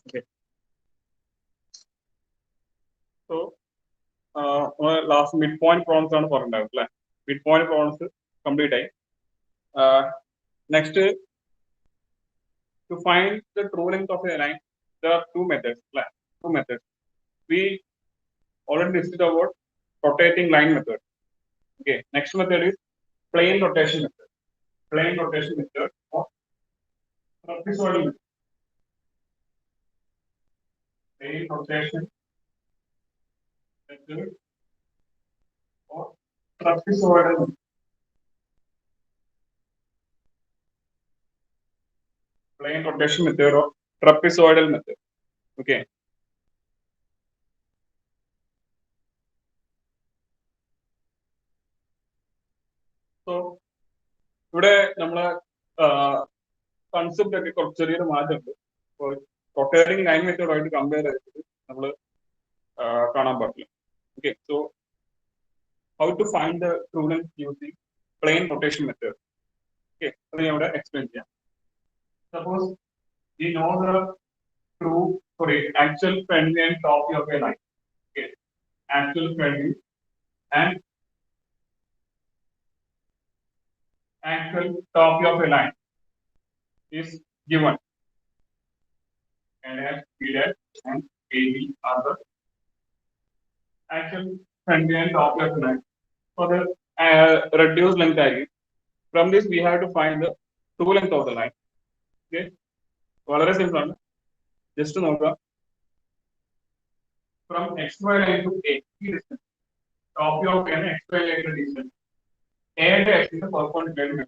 Okay. So last midpoint problems ആണ് പറഞ്ഞിട്ടുണ്ടായിരുന്നത് അല്ലേ? Midpoint problems complete ആയി. Next, to find the true length of a line, there are two methods. Two methods. We already discussed about rotating line method. Okay. Next method is plane rotation method. Plane rotation method or trapezoidal method. Plane rotation method or trapezoidal method. Plane rotation method or trapezoidal method. Okay. So, ഇവിടെ നമ്മളെ concept ഒക്കെ കുറച്ച് ചെറിയൊരു മാറ്റമുണ്ട്. ഇപ്പോൾ rotating line മെത്തേഡുമായിട്ട് compare ചെയ്തിട്ട് നമ്മൾ കാണാൻ പാടില്ല. Okay, so how to find the true length using plane rotation method. Okay, അത് ഞാൻ ഇവിടെ എക്സ്പ്ലെയിൻ ചെയ്യാം. Suppose we know the actual front and top of a line. Okay, actual front and actual top of a line is given, and as B dash and AB are the actual front and top of a line for the reduced length area. From this we have to find the true length of the line. Okay, വളരെ simple ആണ്. Just നോക്കുക, from XY line to A, distance top of an XY line distance A dash is the perpendicular.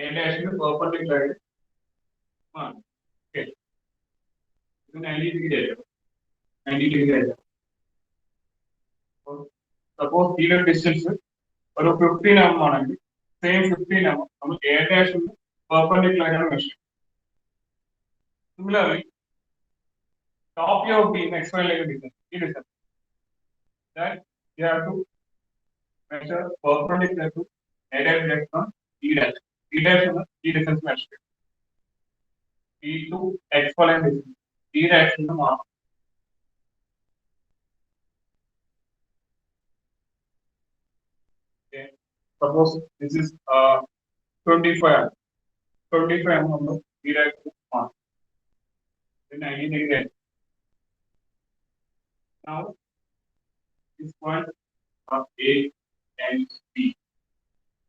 A dash is the perpendicular. Okay, ഇത് 90 degree ആയിരിക്കും. 90 degree ആയിരിക്കും. Suppose ഈ distance ഒരു 15 mm ആണെങ്കിൽ same 15 mm നമ്മൾ A dash perpendicular ആയിട്ടാണ് measure. Similarly, top of the XY line distance, distance that you have to measure perpendicular to A dash direction E dash. E dash is the distance measured. E to XY line distance. E dash is the mark. Okay. Suppose this is 25 mm E dash is mark. Then 90 degree. Now this point of A and B.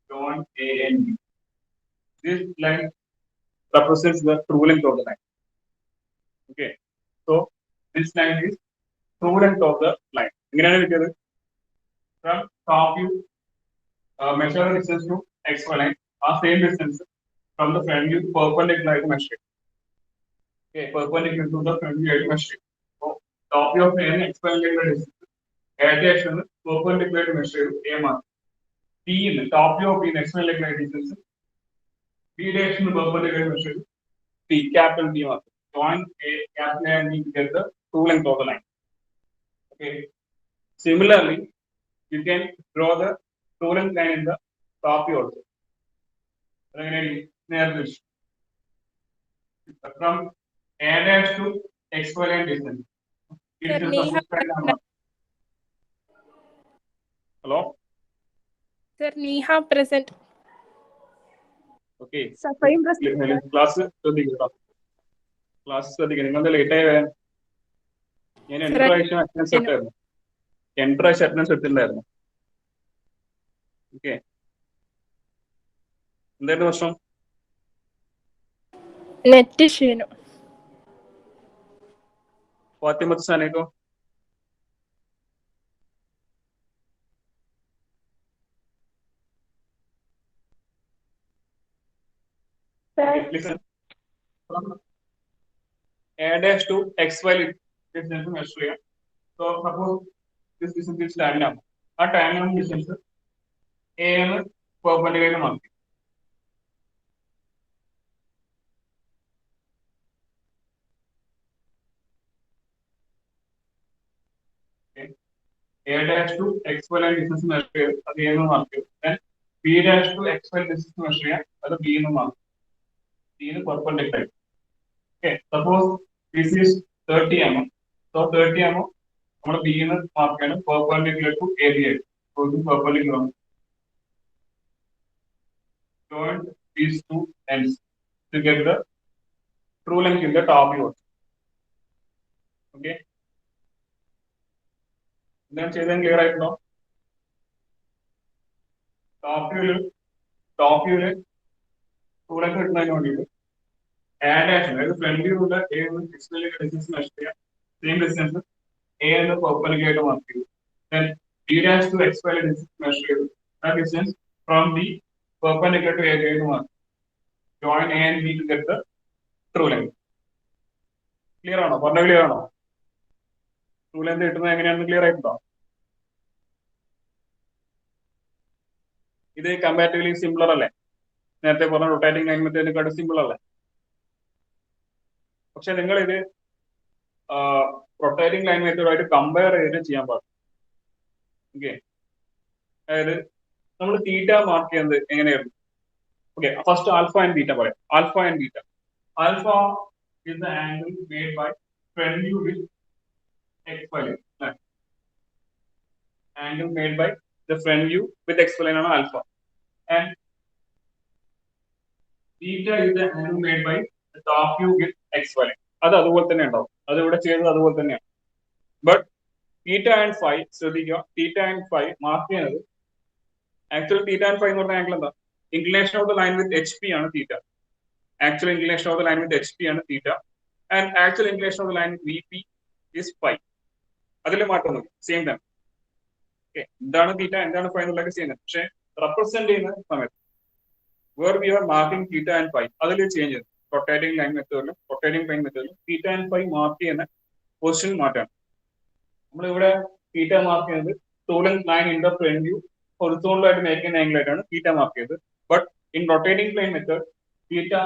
Join A and B. This line represents the true length of the line. Okay, so this line is true length of the line. From top view, measure the distance to XY line, or same distance from the front view perpendicular to measure. Okay, perpendicular to the front view measure. So top view of an XY line distance, A dash perpendicular to measure A mark. T in the top view of an XY line distance, B dash perpendicular to measure T, capital D mark. Join A, capital A and B to get the true length of the line. Okay. Similarly, you can draw the true length line in the top view also. From A dash to XY line distance. Hello? Sir, Neha present. Okay. Sir, I am present. Class ശ്രദ്ധിക്കുക. നിങ്ങളുടെ late ആയ ഞാൻ എൻട്രാഴ്ച attendance എടുത്തായിരുന്നു. എൻട്രാഴ്ച attendance എടുത്തിട്ടുണ്ടായിരുന്നു. Okay, എന്തായിരുന്നു പ്രശ്നം? Net issue. Fathimath സാനേക്കോ? Listen. From A dash to XY distance measure ചെയ്യാം. So suppose this distance is tan m. ആ tan m distance A എന്ന് perpendicular mark. Okay. A dash to XY line distance measure ചെയ്ത് അത് A എന്ന് mark ചെയ്യും. Then B dash to XY distance measure ചെയ്യാം, അത് B എന്ന് mark. B ന് perpendicular. Okay, suppose this is 30 mm. So 30 mm നമ്മുടെ B ന്ന് മാർക്ക് ചെയ്യണം perpendicular to AB ആയിട്ട്. So ഇത് perpendicular ആണ്. Join these two ends to get the true length in the top view. Okay. എന്താണ് ചെയ്തത് clear ആയിട്ടുണ്ടോ? ടോപ്പ് വ്യൂല് true length കിട്ടുന്നതിന് വേണ്ടിയിട്ട് അതായത് ഫ്രണ്ട് വ്യൂലുള്ള ഡിസ്റ്റൻസ് മെഷർ ചെയ്യാം. സെയിം ഡിസ്റ്റൻസ് A എന്ന് perpendicular ആയിട്ട് മാർക്ക് ചെയ്തു. Then D dash to X y distance measure ചെയ്തു. That distance from the perpendicular to A to mark. Join A and B to get the true length. Clear ആണോ? പറഞ്ഞ clear ആണോ? True length കിട്ടുന്നത് എങ്ങനെയാണെന്ന് clear ആയിട്ടുണ്ടോ? ഇത് comparatively simpler അല്ലേ? നേരത്തെ പറഞ്ഞ റൊട്ടേറ്റിംഗ് ലൈൻ മെത്തേഡിനെക്കാളും സിമ്പിൾ അല്ലേ? പക്ഷെ നിങ്ങൾ ഇത് റൊട്ടേറ്റിംഗ് ലൈൻ മെത്തേഡുമായിട്ട് കമ്പയർ ചെയ്തിട്ട് ചെയ്യാൻ പാടില്ല. ഓക്കെ, അതായത് നമ്മൾ തീറ്റ മാർക്ക് ചെയ്യുന്നത് എങ്ങനെയായിരുന്നു? Okay, first alpha and beta പറയാം. Alpha and beta. Alpha is the angle made by front view with XY line. Angle made by the front view with XY line ആണ് alpha. And beta is the angle made by the top view with XY line. അത് അതുപോലെ തന്നെ ഉണ്ടാവും. അത് ഇവിടെ ചെയ്തത് അതുപോലെ തന്നെയാണ്. ബട്ട് തീറ്റ ആൻഡ് ഫൈ ശ്രദ്ധിക്കുക, തീറ്റ ആൻഡ് ഫൈ മാർക്ക് ചെയ്യുന്നത് ആക്ച്വലി തീറ്റ ആൻഡ് ഫൈ എന്ന് പറഞ്ഞ ആംഗിൾ എന്താ? Inclination of the line with HP ആണ് തീറ്റ. Actual inclination of the line with HP ആണ് theta, and actual inclination of the line with VP is phi. അതിൽ മാറ്റമൊന്നും same തന്നെ. Okay, എന്താണ് തീറ്റ എന്താണ് ഫൈ എന്നുള്ളതൊക്കെ ചെയ്യുന്നത്. പക്ഷെ റെപ്രസെന്റ് ചെയ്യുന്ന സമയത്ത് where we are marking theta and phi അതിൽ ചേഞ്ച് ചെയ്യുന്നത് റൊട്ടേറ്റിംഗ് ലൈൻ മെത്തേഡിലും റൊട്ടേറ്റിംഗ് പ്ലെയിൻ മെത്തേഡിലും തീറ്റ ആൻഡ് ഫൈ മാർക്ക് ചെയ്യുന്ന പൊസിഷൻ മാറ്റാണ്. നമ്മളിവിടെ തീറ്റ മാർക്ക് ചെയ്യുന്നത് stolen line in the front view horizontal ആയിട്ട് മേക്ക് ചെയ്യുന്ന ആംഗിൾ ആയിട്ടാണ് തീറ്റ മാർക്ക് ചെയ്തത്. But in rotating plane method theta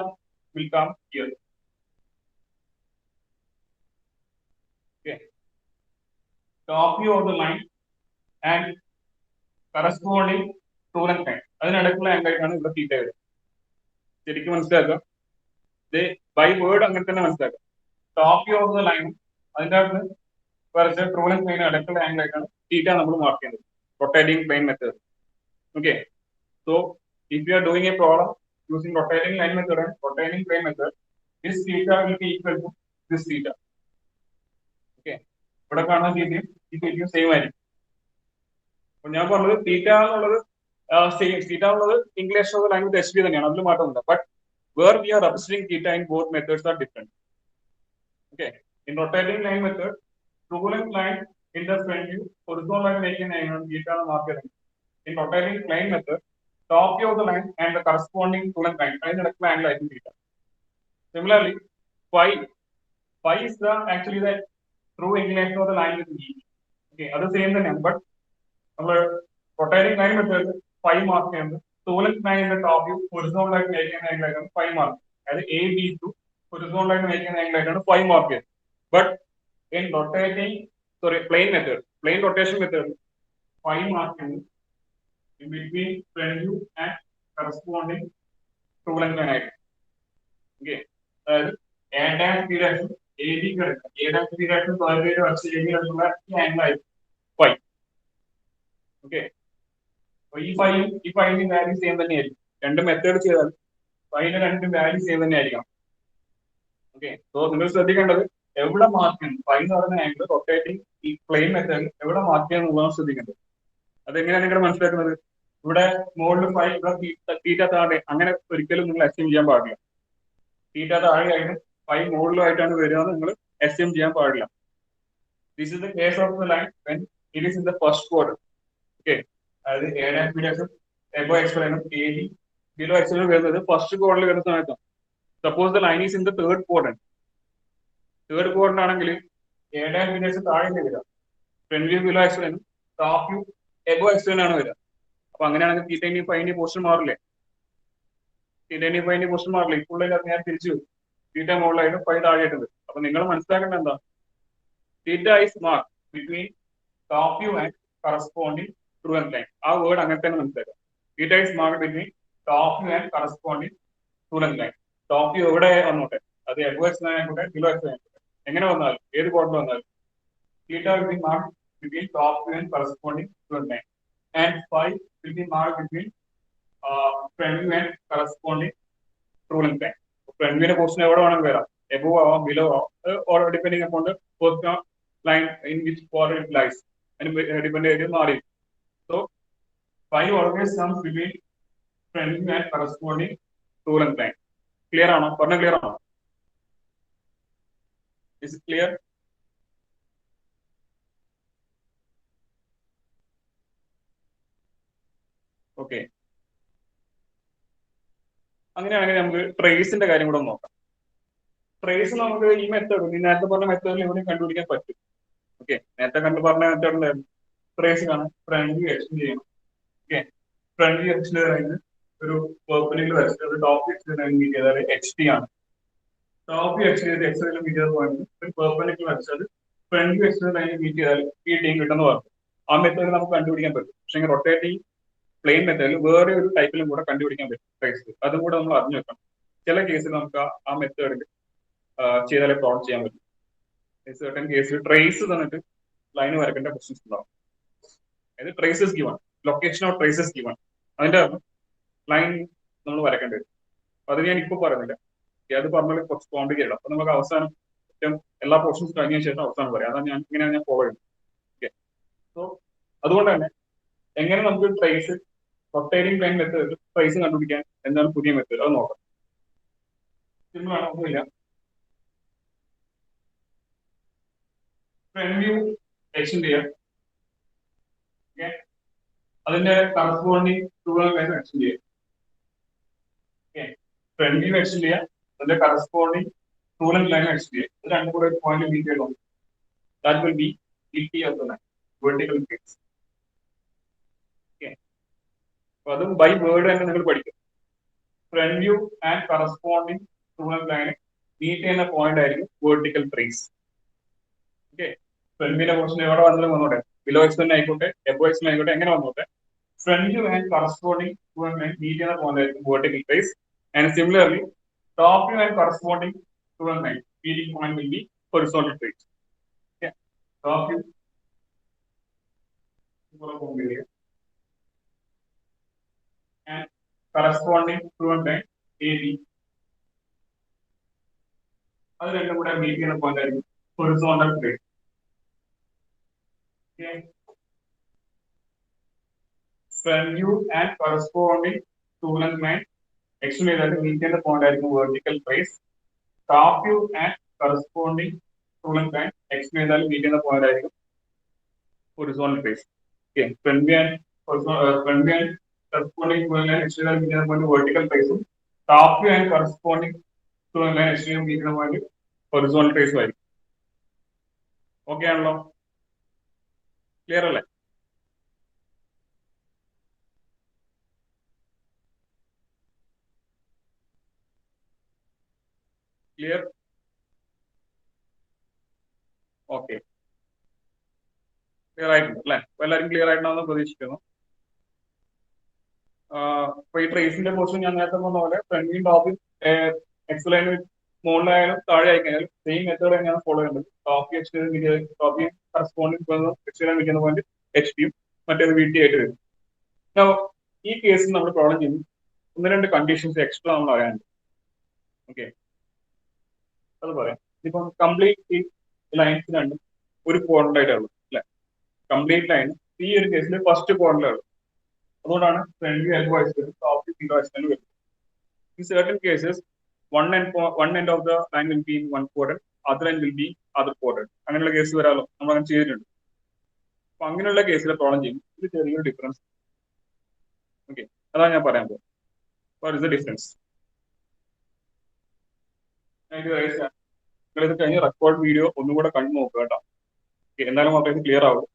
will come here. Okay. Top view of the line and corresponding true length line. അതിനടുക്കുള്ള angle ആയിട്ടാണ് ഇവിടെ തീറ്റ വരുന്നത്. ശരിക്കും മനസ്സിലാക്കുക, ഇത് ബൈ വേർഡ് അങ്ങനെ തന്നെ മനസ്സിലാക്കുക. Top view of the line അതിൻ്റെ അകത്ത് വരച്ച ട്രൂ ലെങ്ത് ലൈൻ അടുക്കുള്ള ആംഗിൾ ആയിട്ടാണ് തീറ്റ നമ്മൾ മാർക്ക് ചെയ്യുന്നത് rotating plane method. Okay, so if you are doing a problem using rotating line method and rotating plane method, this theta will be equal to this theta. Okay, ഇവിടെ കാണുന്ന തീറ്റയും ഈ തീറ്റയും same ആയിരിക്കും. അപ്പോൾ ഞാൻ പറഞ്ഞത് തീറ്റ എന്നുള്ളത് തീറ്റ എന്നുള്ളത് English of line with HP തന്നെയാണ്, അതിൽ മാറ്റമില്ല. But where we are representing theta in both methods are different. Okay, in rotating line method true length line in the front view horizontal line making angle theta ആണ് mark ചെയ്യുന്നത്. In rotating plane method top view of the line and the corresponding true length line അതിനടുക്കുള്ള angle ആയിരിക്കും theta. Similarly, phi is the actually the true inclination of the line with VP. Okay, അത് same തന്നെയാണ്. But നമ്മൾ rotating line method phi mark ചെയ്യുന്നത് true length line in the top view horizontal ആയിട്ട് make ചെയ്യുന്ന angle ആയിട്ടാണ് phi mark. അതായത് AB to horizontal ആയിട്ട് make ചെയ്യുന്ന ആംഗിൾ ആയിട്ടാണ് phi മാർക്ക് ചെയ്യുന്നത്. But in plane method, plane rotation method, phi mark ചെയ്യുന്നത് in between front view and corresponding true length line ആയിട്ട്. Okay, അതായത് A dash B dash AB കിടക്കുക, A dash B dash താഴെയുടെ വശം AB കിടക്കുന്ന ഈ angle ആയിരിക്കും phi. Okay, അപ്പോൾ ഈ ഫൈയും വാല്യൂ സെയിം തന്നെയായിരിക്കും. രണ്ട് മെത്തേഡ് ചെയ്താൽ ഫൈന്റെ രണ്ടും വാല്യൂ സെയിം തന്നെ ആയിരിക്കണം. ഓക്കെ, സോ നിങ്ങൾ ശ്രദ്ധിക്കേണ്ടത് എവിടെ മാർക്ക് ചെയ്യുന്നു ഫൈ എന്ന് പറയുന്ന ആംഗിൾ റൊട്ടേറ്റിംഗ് ഈ പ്ലെയിൻ മെത്തേഡിൽ എവിടെ മാർക്ക് ചെയ്യുന്നതാണ് ശ്രദ്ധിക്കേണ്ടത്. അതെങ്ങനെയാണ് നിങ്ങൾ മനസ്സിലാക്കുന്നത്? ഇവിടെ മുകളിൽ ഫൈ തീറ്റ താഴെ അങ്ങനെ ഒരിക്കലും നിങ്ങൾ അസ്യൂം ചെയ്യാൻ പാടില്ല. തീറ്റ താഴെയായിട്ട് ഫൈ മുകളിലുമായിട്ടാണ് വരിക എന്ന് നിങ്ങൾ അസ്യൂം ചെയ്യാൻ പാടില്ല. This is the case of the line when it is in the first quadrant. Okay, അതായത് A dash B dash above X ലൈനും AB ബിലോ എക്സ് ലൈനും വരുന്നത് ഫസ്റ്റ് ക്വാഡ്രന്റിൽ വരുന്ന സമയത്താണ്. Suppose the line is in the third quadrant. Third quadrant ആണെങ്കിൽ A dash B dash താഴെ വരിക, front view below X ലൈനും top view above X line ആണ് വരിക. അപ്പൊ അങ്ങനെയാണെങ്കിൽ തീറ്റ ഫൈന്റെ പൊസിഷൻ മാറില്ലേ? തീറ്റ ഫൈന്റെ പൊസിഷൻ മാറില്ലേ? ഇപ്പോൾ ഞാൻ തിരിച്ചു വരും, തീറ്റ മുകളിലായിട്ട് ഫൈ താഴെയായിട്ടുണ്ട്. അപ്പൊ നിങ്ങൾ മനസ്സിലാക്കേണ്ട എന്താ? Theta is mark between top view and corresponding true length line. ആ വേർഡ് അങ്ങനെ തന്നെ മനസ്സിലാക്കാം. Theta is mark between top view and corresponding true length line. Top view എവിടെ വന്നോട്ടെ, അത് എബോ എക്സ് ലൈൻ ആയിക്കോട്ടെ ബിലോ എക്സ് ലൈൻ ആയിക്കോട്ടെ, എങ്ങനെ വന്നാലും ഏത് ക്വാഡ്രന്റ് വന്നാലും theta will be marked between top view and corresponding front line, and phi will be marked between front view and corresponding true length line. Front view portion എവിടെ വേണം വരാം, above ആവാം below ആവാം, or depending upon the first line in which quadrant it lies, and depending on മാറി. So phi always comes between front view and corresponding true length line. Clear ആണോ? പറഞ്ഞ clear ആണോ? Is it clear? Okay. അങ്ങനെയാണെങ്കിൽ നമുക്ക് ട്രേസിന്റെ കാര്യം കൂടെ നോക്കാം. Trace നമുക്ക് ഈ മെത്തേഡ്, ഈ നേരത്തെ പറഞ്ഞ മെത്തേഡിൽ ഇവിടെ കണ്ടുപിടിക്കാൻ പറ്റും. ഓക്കെ, നേരത്തെ പറഞ്ഞ മെത്തേഡിൽ ട്രേസ് കാണാൻ ഫ്രണ്ട് വ്യൂ എക്സ്റ്റെൻഡ് ചെയ്യണം. ഓക്കെ, ഫ്രണ്ട് വ്യൂ എക്സ്റ്റെൻഡ് കഴിഞ്ഞ് ഒരു പെർപെൻഡിക്കുലർ വരച്ചിട്ട് ഒരു ടോപ്പ് എക്സ്റ്റെൻഡ് മീറ്റ് ചെയ്താൽ എച്ച് ടി ആണ്. ടോപ്പ് വ്യൂ എക്സ്റ്റെൻഡ് ചെയ്ത് എക്സ്റ്റെൻഡ് മീറ്റ് ചെയ്ത പോയിന്റ് ഒരു പെർപെൻഡിക്കുലർ വരച്ചത് ഫ്രണ്ട് വ്യൂ എക്സ്റ്റെൻഡ് കഴിഞ്ഞ് മീറ്റ് ചെയ്താൽ ഈ ടീം കിട്ടുന്ന പറഞ്ഞു. ആ മെത്തേഡിൽ നമുക്ക് കണ്ടുപിടിക്കാൻ പറ്റും. പക്ഷേ റൊട്ടേറ്റിംഗ് പ്ലെയിൻ മെത്തേഡിൽ വേറെ ഒരു ടൈപ്പിലും കൂടെ കണ്ടുപിടിക്കാൻ പറ്റും ട്രേസ്. അതും കൂടെ നമ്മൾ അറിഞ്ഞു വെക്കണം. ചില കേസിൽ നമുക്ക് ആ മെത്തേഡിൽ ചെയ്താലേ പ്ലോട്ട് ചെയ്യാൻ പറ്റും. സർട്ടൻ കേസിൽ ട്രേസ് തന്നിട്ട് ലൈൻ വരക്കേണ്ട ക്വസ്റ്റ്യൻസ് ഉണ്ടാവും. അതായത് traces given, location of traces given, അതിന്റെ ലൈൻ നമ്മൾ വരക്കേണ്ടി വരും. അത് ഞാൻ ഇപ്പോൾ പറയുന്നില്ല, അത് പറഞ്ഞാൽ കുറച്ച് കോംപ്ലിക്കേറ്റഡ്. അപ്പൊ നമുക്ക് അവസാനം എല്ലാ പോർഷൻസ് കഴിഞ്ഞ ശേഷം അവസാനം പറയാം. അതാണ് ഇങ്ങനെയാണ് ഞാൻ ഫോളോ ചെയ്യുന്നത്. ഓക്കെ, സോ അതുകൊണ്ട് തന്നെ എങ്ങനെ നമുക്ക് trace rotating plane method trace കണ്ടുപിടിക്കാൻ എന്താണ് പുതിയ മെത്തേഡ്, അത് നോക്കാം. സിമ്പിൾ ആണ്, ഒന്നുമില്ല. ഫ്രണ്ട് വ്യൂ എക്സ്റ്റെൻഡ് ചെയ്യാം. ഓക്കെ, അതിന്റെ കറസ്പോണ്ടിങ് ട്രൂ ലൈൻ എക്സ്റ്റെൻഡ് ചെയ്യാം. ഓക്കെ, ഫ്രണ്ട് വ്യൂ എക്സ്റ്റെൻഡ് ചെയ്യാം, അതിന്റെ കറസ്പോണ്ടിങ് ട്രൂ ലൈൻ എക്സ്റ്റെൻഡ് ചെയ്യാം. ഇത് രണ്ടും കൂടെ ഒരു പോയിന്റ് മീറ്റ് ചെയ്യണം. That will be ET of the line, vertical face. Okay, അപ്പൊ അതും ബൈ വേർഡ് തന്നെ നിങ്ങൾ പഠിക്കും. Front view and corresponding true line meet ചെയ്യുന്ന പോയിന്റ് ആയിരിക്കും വെർട്ടിക്കൽ ട്രേസ്. ഓക്കെ, ഫ്രണ്ട് വ്യൂന്റെ പോർഷൻ എവിടെ വന്നാലും വന്നോട്ടെ, ബിലോ എക്സ് തന്നെ ആയിക്കോട്ടെ എബോ എക്സ് ആയിക്കോട്ടെ, എങ്ങനെ വന്നോട്ടെ, front view and corresponding true line meet ചെയ്യുന്ന പോയിന്റ് ആയിരിക്കും vertical trace. And similarly top view and corresponding true line meeting point will be horizontal trace. Okay, top view and corresponding true line AB, അത് രണ്ടും കൂടെ meet ചെയ്യുന്ന point ആയിരിക്കും horizontal trace. Front view and corresponding true line extend ചെയ്താൽ meet ചെയ്യുന്ന point ആയിരിക്കും vertical trace. Top view and corresponding true line extend ചെയ്താൽ meet ചെയ്യുന്ന പോയിന്റ് ആയിരിക്കും horizontal trace. Okay, front view and corresponding true line extend ചെയ്താൽ meet ചെയ്യുന്ന point vertical ട്രേസും, top view and corresponding true line extend ചെയ്ത് meet ചെയ്യുന്ന point horizontal ട്രേസും ആയിരിക്കും. ഓക്കെ ആണല്ലോ, ക്ലിയർ അല്ലേ? ക്ലിയർ? ഓക്കെ, ക്ലിയർ ആയിട്ടുണ്ട് അല്ലെ? അപ്പൊ എല്ലാവരും ക്ലിയർ ആയിട്ടുണ്ടാവുന്ന പ്രതീക്ഷിക്കുന്നു. അപ്പൊ ഈ ട്രേസിന്റെ പോർഷൻ ഞാൻ നേരത്തെ പറഞ്ഞ പോലെ front view top X line മുകളിലായാലും താഴെ ആയി കഴിഞ്ഞാലും സെയിം മെത്തേഡ് തന്നെയാണ് ഫോളോ ചെയ്യുന്നത്. Top top corresponding X line വിൽക്കുന്ന പോയിന്റ് എച്ച് പിയും മറ്റേത് വി ടി ആയിട്ട് വരും. ഈ കേസിൽ നമ്മൾ പ്രോബ്ലം ചെയ്യുന്നു, ഒന്ന് രണ്ട് കണ്ടീഷൻസ് എക്സ്ട്രാ നമ്മൾ അറിയാനുണ്ട്. ഓക്കെ, അത് പറയാം. ഇപ്പം കംപ്ലീറ്റ് ഈ ലൈൻസ് രണ്ടും ഒരു ക്വാഡ്രന്റ് ആയിട്ടുള്ളൂ അല്ലെ? കംപ്ലീറ്റ് ലൈൻ ഈ ഒരു കേസിൽ ഫസ്റ്റ് ക്വാഡ്രന്റ് ഉള്ളൂ. അതുകൊണ്ടാണ് front view above extend, top view below extend വരുന്നത്. In certain cases, one end of the line will be in one quadrant, other end will be other quadrant. അങ്ങനെയുള്ള case വരാമല്ലോ, നമ്മൾ അങ്ങനെ ചെയ്തിട്ടുണ്ട്. അപ്പൊ അങ്ങനെയുള്ള കേസിലെ പ്രോബ്ലം ചെയ്യും ഇത് ചെറിയൊരു ഡിഫറൻസ്. ഓക്കെ, അതാണ് ഞാൻ പറയാൻ പോകുന്നത്. What is the difference? നിങ്ങളിത് കഴിഞ്ഞ റെക്കോർഡ് വീഡിയോ ഒന്നുകൂടെ കണ്ടു നോക്കുക കേട്ടോ. എന്നാലും മാത്രമേ ക്ലിയർ ആവുള്ളൂ.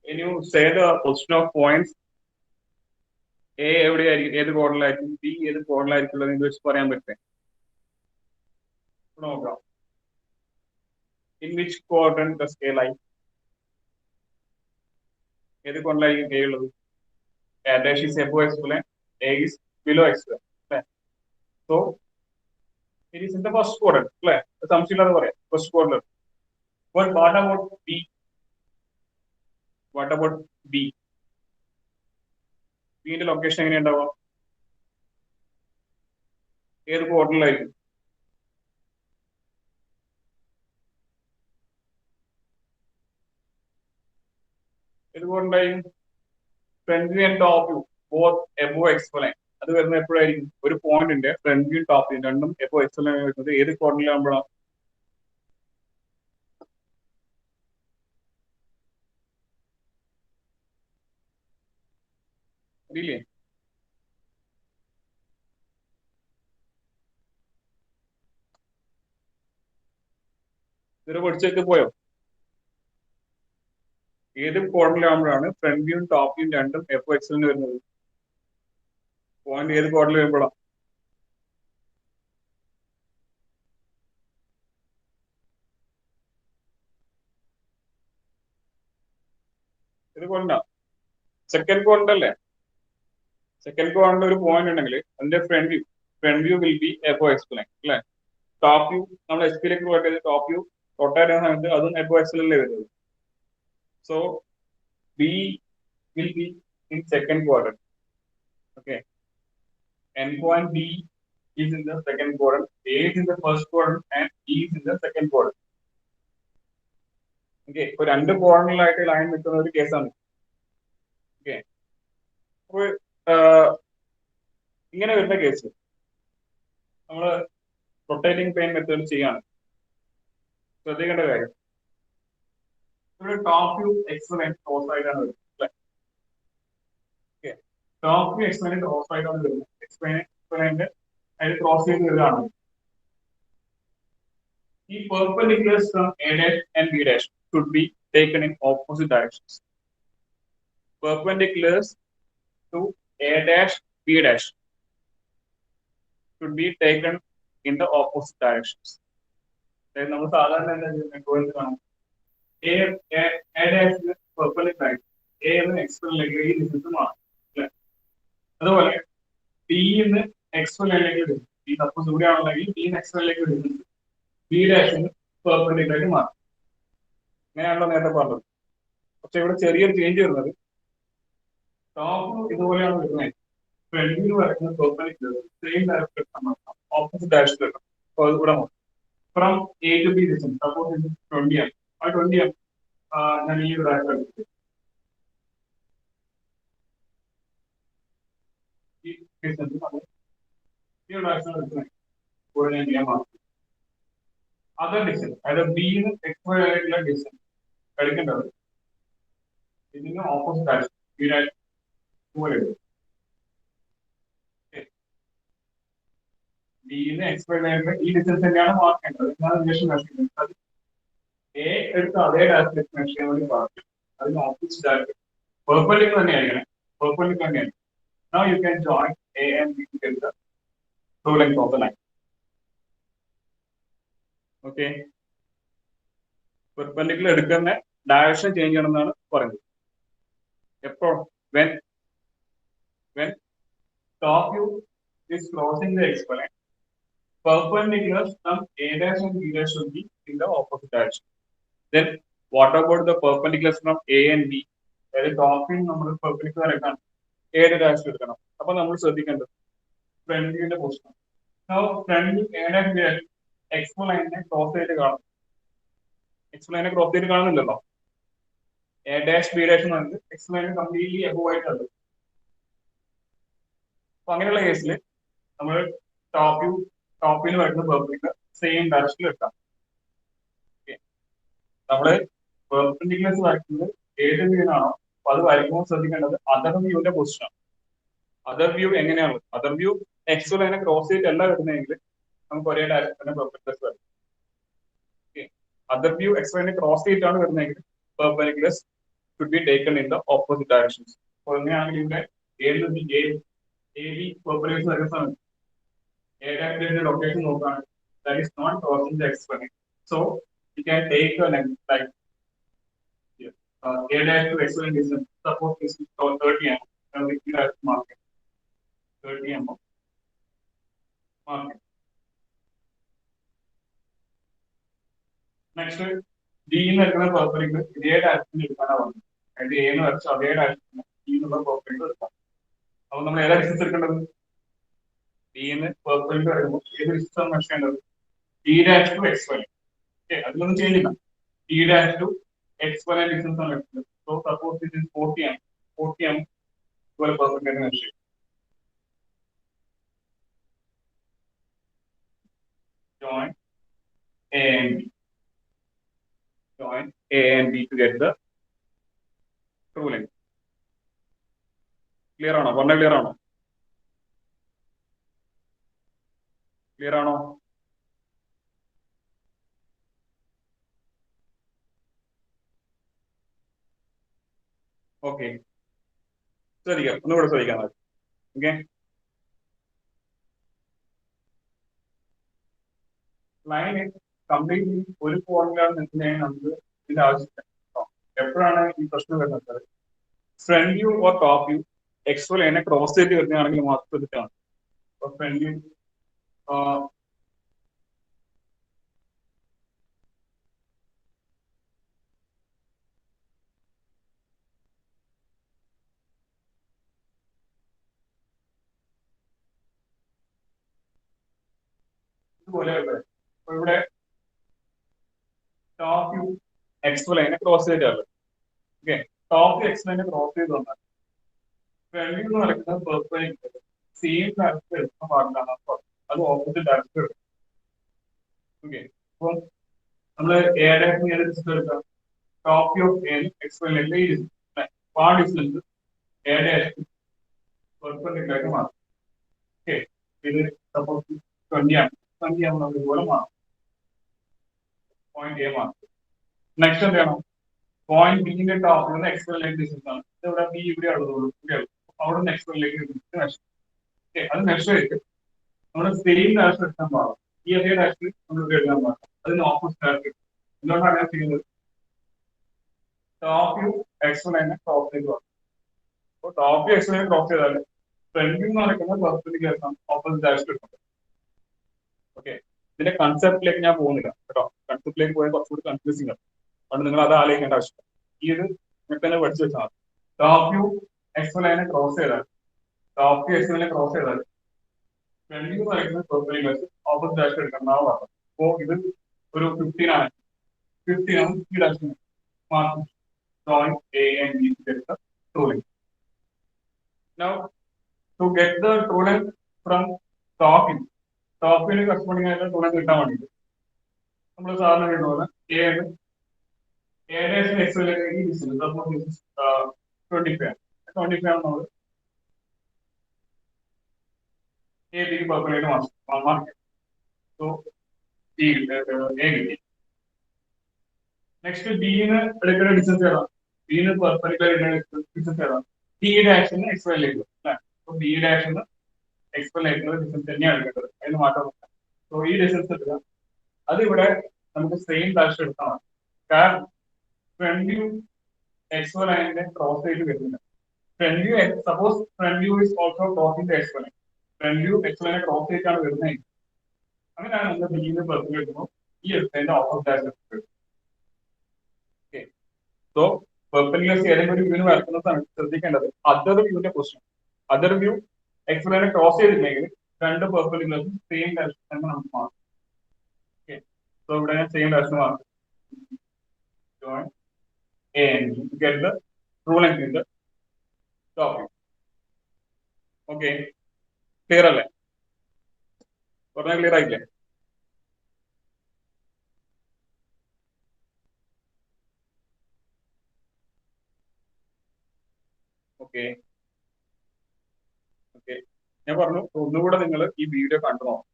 when you say the position of points, A എവിടെയായിരിക്കും, ഏത് കോർണറിലായിരിക്കും, B ഏത് കോർണറിലായിരിക്കും എന്ന് വെച്ച് പറയാൻ പറ്റും. നോക്കാം. In which quadrant does A lie? ഏത് കോർണറിലായിരിക്കും A ഉള്ളത്? A dash is above x plane, A is below x plane. So it is in the first quadrant. സംശയമില്ലാതെ പറയാം, first quadrant. But what about B? What about B? B ന്റെ location എങ്ങനെ ഉണ്ടാവുക? ഏത് ക്വാർട്ടറിലായിരിക്കും? ഏത് ക്വാർട്ടറിലായിരിക്കും? Front view and top view both above X plane. അത് വരുന്നത് എപ്പോഴായിരിക്കും? ഒരു പോയിന്റ് ഉണ്ട്, ഫ്രണ്ട് വ്യൂ ടോപ്പ് വ്യൂ രണ്ടും എബോവ് എക്സ് പ്ലെയിൻ വരുന്നത് ഏത് ക്വാർട്ടറിലാകുമ്പോഴാണ്? അറിയില്ലേ? ഇത് പഠിച്ചൊക്കെ പോയോ? ഏത് ക്വാർട്ടറിലാകുമ്പോഴാണ് ഫ്രണ്ട് വ്യൂ ടോപ്പ് വ്യൂ രണ്ടും എബോവ് എക്സ് പ്ലെയിൻ വരുന്നത്? പോയിന്റ് ഏത് ക്വാർട്ടറിൽ വരുമ്പോഴാണ്? ഏത് ക്വാർട്ടറിനാ? സെക്കൻഡ് ക്വാർട്ടർ അല്ലേ? സെക്കൻഡ് ക്വാർട്ടറിൽ ഒരു പോയിന്റ് ഉണ്ടെങ്കിൽ അതിന്റെ front view will be above X plain അല്ലേ? ടോപ്പ് വ്യൂ നമ്മൾ എസ് പിയിലേക്ക് റൊട്ടേറ്റ് ചെയ്ത് ടോപ്പ് വ്യൂ റൊട്ടേറ്റ് ചെയ്യുന്ന സമയത്ത് അതും എബോവ് എക്സ് പ്ലെയിനിലേ വരുന്നത്. So B will be in second quadrant. Okay. Endpoint B is in the second quadrant, A is in the first quadrant, and E is in the second quadrant. Okay. ഇപ്പോൾ രണ്ട് ക്വാർട്ടറിലായിട്ട് line നിൽക്കുന്ന ഒരു കേസാണ്. Okay. അപ്പോൾ ഇങ്ങനെ വരുന്ന case നമ്മൾ rotating pain method ചെയ്യാണ്. ശ്രദ്ധിക്കേണ്ട കാര്യം, ഇവിടെ top view X plane cross ആയിട്ടാണ് വരുന്നത് അല്ലേ? Okay. Top view X plane cross ആയിട്ടാണ് വരുന്നത്. എക്സ്പ്ലെയിനിന്റെ അതിൽ ക്രോസ് ചെയ്ത് വരികയാണ്. ഈ perpendiculars from A dash and B dash should be taken in opposite directions. Perpendiculars to A dash B dash should be taken in the opposite directions. അതായത് നമ്മൾ സാധാരണ എന്താ ചെയ്യുന്നത്? A dash perpendicular A എന്ന് എക്സ്പ്ലെയിനിലേക്ക് ഈ ഡിസ്റ്റൻസ് മാറും അല്ലേ? അതുപോലെ B എന്ന് എക്സ്പ്ലെയിനിലേക്ക് ഡിസ്റ്റൻസ്, ഈ സപ്പോസ് ഇവിടെ ആണെങ്കിൽ B എന്ന് എക്സ്പ്ലെയിനിലേക്ക് ഡിസ്റ്റൻസ് B ഡാഷിന് പെർപെൻഡിക്കുലറായിട്ട് മാറും. അങ്ങനെയാണല്ലോ നേരത്തെ പറഞ്ഞത്. പക്ഷെ ഇവിടെ ചെറിയൊരു ചേഞ്ച് വരുന്നത്, ടോപ്പ് ഇതുപോലെയാണ് വരുന്നത്, ഫ്രണ്ടിൽ വരയ്ക്കുന്നത് പെർപെൻഡിക്കുലർ സെയിം ഡയറക്ഷൻ ഓപ്പോസിറ്റ് ഡയറക്ഷനിൽ വരണം. അപ്പോൾ അത് ഇവിടെ from A to B distance suppose ഇത് 20 ആണ്. ആ 20 ആണ് ഞാൻ ഈ ഒരു ഡയറക്ഷൻ എടുത്തത്. ഈ ഡിസ്റ്റൻസ് നമ്മൾ ഈ ഒരു ഡയറക്ഷൻ എടുക്കുന്നത് ഇവിടെ ഞാൻ ചെയ്യാൻ മാറും. അതർ ഡിസ്റ്റൻസ് അതായത് ബിന്ന് എക്സ്പയർ ആയിട്ടുള്ള ഡിസ്റ്റൻസ് എടുക്കേണ്ടത് ഇതിന് ഓപ്പോസിറ്റ് ഡയറക്ഷൻ ബിന്ന് എക്സ്പയർ ആയിട്ടുള്ള ഈ ഡിസ്റ്റൻസ് തന്നെയാണ് മാർക്കേണ്ടത്. എന്നാണ് റിലേഷൻ മെഷർ അത് എ എടുത്ത അതേ ഡയറക്ഷൻ മെഷർ ചെയ്യാൻ വേണ്ടി പറഞ്ഞു. അതിന് ഓപ്പോസിറ്റ് ഡയറക്ഷൻ പെർപെൻഡിക്കുലർ തന്നെയായിരിക്കണം. പെർപെൻഡിക്കുലർ തന്നെയാണ്. Now you can join A and B together through length of the line. Okay. Perpendicular എടുക്കുന്ന ഡയറക്ഷൻ ചേഞ്ച് ചെയ്യണമെന്നാണ് പറയുന്നത്. എപ്പോൾ? when top view is crossing the x plane, perpendiculars from A dash and B dash should be in the opposite direction. Then what about the perpendiculars from A and B? അതായത് top view നമ്മൾ perpendicular എടുക്കണം, A direction എടുക്കണം. അപ്പൊ നമ്മൾ ശ്രദ്ധിക്കേണ്ടത് front വ്യൂവിന്റെ position. Front view A dash B dash എക്സ്പ്ലെയിനെ cross ചെയ്ത് കാണും. എക്സ്പ്ലെയിനെ ക്രോസ് ചെയ്ത് കാണുന്നില്ലല്ലോ. A dash B dash എന്ന് പറഞ്ഞത് എക്സ്പ്ലെയിൻ കംപ്ലീറ്റ്ലി എബോവ് ആയിട്ടുണ്ട്. അപ്പൊ അങ്ങനെയുള്ള കേസിൽ നമ്മൾ ടോപ്പിൽ വരുന്ന പെർപെൻഡിക്കുലർ സെയിം ഡയറക്ഷനിൽ എടുക്കാം. നമ്മള് പെർപെൻഡിക്കുലർസ് വരയ്ക്കുന്നത് ഏത് വ്യൂവിനാണോ അപ്പൊ അത് വരയ്ക്കുമ്പോൾ ശ്രദ്ധിക്കേണ്ടത് അതർ വ്യൂവിന്റെ പൊസിഷൻ. അതർ വ്യൂ എങ്ങനെയാണ്? അതർ വ്യൂ എക്സ്പ്ലെയിനെ ക്രോസ് ചെയ്തിട്ടല്ല വരുന്നതെങ്കിൽ നമുക്ക് ഒരേ ഡയറക്ഷനിൽ പെർപെൻഡിക്കുലർസ് വരും. അതർ വ്യൂ എക്സ്പ്ലെയിനെ ക്രോസ് ചെയ്തിട്ടാണ് വരുന്നതെങ്കിൽ പെർപെൻഡിക്കുലർസ് should be taken in the opposite directions. അപ്പോൾ അങ്ങനെയാണെങ്കിൽ ഇവിടെ എ ബി പെർപെൻഡിക്കുലർ വരുന്ന സമയത്ത് A dash location നോക്കുകയാണ് that is not crossing the x plane. So you can take an like here. A dash to x plane distance. Suppose this is 30 mm. And we can mark it. 30 mm. Mark it. Next, D in the perpendicular. A dash in the one. And the A in the dash in the perpendicular. അപ്പോൾ നമ്മൾ ഏതാ distance എടുക്കേണ്ടത് ഡിന്ന് perpendicular വരുമ്പോൾ ഏത് distance measure ചെയ്യേണ്ടത് D dash to X Y. Okay, അതിലൊന്നും ചെയ്യുന്നില്ല. D dash to X Y distance ആണ് എടുക്കുന്നത്. സോ സപ്പോസ് ഇത് 40 ആണ്. 40 ആണ് ഇതുപോലെ പെർപെൻഡിക്കുലർ മെഷർ ചെയ്യും. Join A and B. Join A and B to get the true length. Clear ആണോ? പറഞ്ഞ ക്ലിയർ ആണോ? ക്ലിയർ ആണോ? ഓക്കെ, ശ്രദ്ധിക്കാം, ഒന്നുകൂടെ ശ്രദ്ധിക്കാം. ഓക്കെ, ലൈൻ കംപ്ലീറ്റ്ലി ഒരു പോയിന്റിലാണ് നിൽക്കുന്നതിന് നമുക്ക് ഇതിന്റെ ആവശ്യമില്ല. എപ്പോഴാണ് ഈ പ്രശ്നം വരുന്നത്? Front view or top view X ലൈനെ ക്രോസ് ചെയ്ത് വരുന്നതാണെങ്കിൽ മാത്രം ശ്രദ്ധിച്ചാണ്. ഫ്രണ്ട് വ്യൂ ഇതുപോലെ ഇവിടെ ടോപ്പ് വ്യൂ എക്സ് ലൈനെ ക്രോസ് ചെയ്തിട്ടുള്ളത്. ഓക്കെ, ടോപ്പ് എക്സ് ലൈനെ ക്രോസ് ചെയ്ത് വന്നാൽ ഫ്രണ്ട് വ്യൂ എന്ന് പറയുന്നത് പെർപെൻഡിക്കുലർ സെയിം ഡയറക്ഷൻ എടുക്കുന്ന പാടിലാണ്, അത് ഓപ്പോസിറ്റ് ഡയറക്ഷൻ എടുക്കും. ഓക്കെ, അപ്പോൾ നമ്മൾ എ ഡയറക്ഷൻ ഏത് ഡിസ്റ്റൻസ് എടുക്കാം? Top view of A X ലൈനിലെ ഈ ഡിസ്റ്റൻസ്, ആ ഡിസ്റ്റൻസ് എ ഡയറക്ഷൻ പെർപെൻഡിക്കുലർ ആയിട്ട് മാറും. ഓക്കെ, ഇത് സപ്പോസ് 20 ആണ്. 20 ആകുമ്പോൾ നമുക്ക് ഇതുപോലെ മാറും. പോയിന്റ് എ മാറും. നെക്സ്റ്റ് എന്താണ്? പോയിന്റ് ബിന്റെ ടോപ്പിൽ നിന്ന് എക്സ് ലൈൻ ഡിസ്റ്റൻസ് ആണ്. ഇവിടെ ബി ഇവിടെ ഉള്ളതുള്ളൂ, അവിടെ നിന്ന് എക്സ് ലൈനിലേക്ക് മെഷർ. ഓക്കെ, അത് മെഷർ ചെയ്തിട്ട് നമ്മൾ സെയിം ഡയറക്ഷൻ എടുക്കാൻ പാടും. ഈ അതേ ഡയറക്ഷൻ നമ്മൾ എഴുതാൻ പാടും. അതിന് ഓപ്പോസിറ്റ് ഡയറക്ഷൻ. എന്തുകൊണ്ടാണ് അങ്ങനെ ചെയ്യുന്നത്? ടോപ്പ് വ്യൂ എക്സ് ലൈനെ ക്രോസ് ചെയ്ത് വന്നു. അപ്പോൾ ടോപ്പ് വ്യൂ എക്സ് ലൈനെ ക്രോസ് ചെയ്താൽ ഫ്രണ്ട് വ്യൂ എന്ന് പറയുന്നത് പെർപെൻഡിക്കുലർ ആണ്, ഓപ്പോസിറ്റ് ഡയറക്ഷൻ എടുക്കുന്നത്. ഓക്കെ, ഇതിന്റെ കൺസെപ്റ്റിലേക്ക് ഞാൻ പോകുന്നില്ല കേട്ടോ. കൺസെപ്റ്റിലേക്ക് പോയാൽ കുറച്ചുകൂടി കൺഫ്യൂസിംഗ് ആണ്. അതുകൊണ്ട് നിങ്ങൾ അത് ആലോചിക്കേണ്ട ആവശ്യമില്ല. ഈ ഒരു തന്നെ പഠിച്ചു വെച്ചാൽ ടോപ്പ് വ്യൂ എക്സ് ലൈനെ ക്രോസ് ചെയ്താൽ ഫ്രണ്ട് വ്യൂ പറയുന്നത് പെർപെൻഡിക്കുലർ ഓപ്പോസിറ്റ് ഡയറക്ഷൻ എടുക്കണം പറഞ്ഞു. അപ്പോൾ ഇത് ഒരു 15 ആണ്. 15 ആണ് ഈ direction mark. Join A and B to get the true length. Now, to get the true length from top view corresponding ആയിട്ടുള്ള true length കിട്ടാൻ വേണ്ടിയിട്ട് നമ്മൾ സാധാരണ എഴുതുന്നത് A dash x ഈ ഡിസ്റ്റൻസ് സപ്പോസ് ദിസ് ഇസ് 25 നമ്മൾ A B ക്ക് perpendicular mark. So A കിട്ടി. നെക്സ്റ്റ് B ന് എടുക്കുന്ന ഡിസ്റ്റൻസ് ഏതാണ്? B ന് പെർപെൻഡിക്കുലർ ഡിസ്റ്റൻസ് ഏതാണ്? D ഡാഷിന് എക്സ് വൈയിലേക്ക്. അപ്പോൾ B ഡാഷിന് എക്സ് വൈയിലേക്കുള്ള ഡിസ്റ്റൻസ് തന്നെയാണ് എടുക്കേണ്ടത്, അതിന് മാറ്റമില്ല. സോ ഈ ഡിസ്റ്റൻസ് എടുക്കുക. അതിവിടെ നമുക്ക് സെയിം ഡാഷ് എടുത്താൽ മതി. കാരണം ഫ്രണ്ട് വ്യൂ എക്സ് വൈ ലൈനിന്റെ ക്രോസ് ചെയ്ത് വരുന്നില്ല. Front view suppose front view is also crossing the X Y line. Front view X ലൈനെ ക്രോസ് ചെയ്തിട്ടാണ് വരുന്നത്. അങ്ങനെയാണ് നമ്മൾ B ന് പെർപെൻഡിക്കുലർ എടുക്കുമ്പോൾ ഈ എക്സ് ലൈനിന്റെ ഓപ്പോസിറ്റ് ഡാഷ് എടുക്കുന്നത്. ഓക്കെ, സോ പെർപെൻഡിക്കുലർ ഏതെങ്കിലും ഒരു വ്യൂവിന് വരക്കുന്ന സമയത്ത് ശ്രദ്ധിക്കേണ്ടത് അതർ വ്യൂവിന്റെ പൊസിഷൻ. അതർ വ്യൂ എക്സ് ലൈനെ ക്രോസ് ചെയ്തിട്ടുണ്ടെങ്കിൽ രണ്ട് പെർപെൻഡിക്കുലർ സെയിം ഡയറക്ഷൻ തന്നെ നമുക്ക് മാറും. ഓക്കെ, സോ ഇവിടെ ഞാൻ സെയിം ഡയറക്ഷൻ മാറും. Join A and B to get the true length in the top view. Okay, clear അല്ലേ? പറഞ്ഞാൽ ക്ലിയർ ആയില്ലേ? ഓക്കെ, ഞാൻ പറഞ്ഞു ഒന്നുകൂടെ നിങ്ങൾ ഈ വീഡിയോ കണ്ടു നോക്കണം.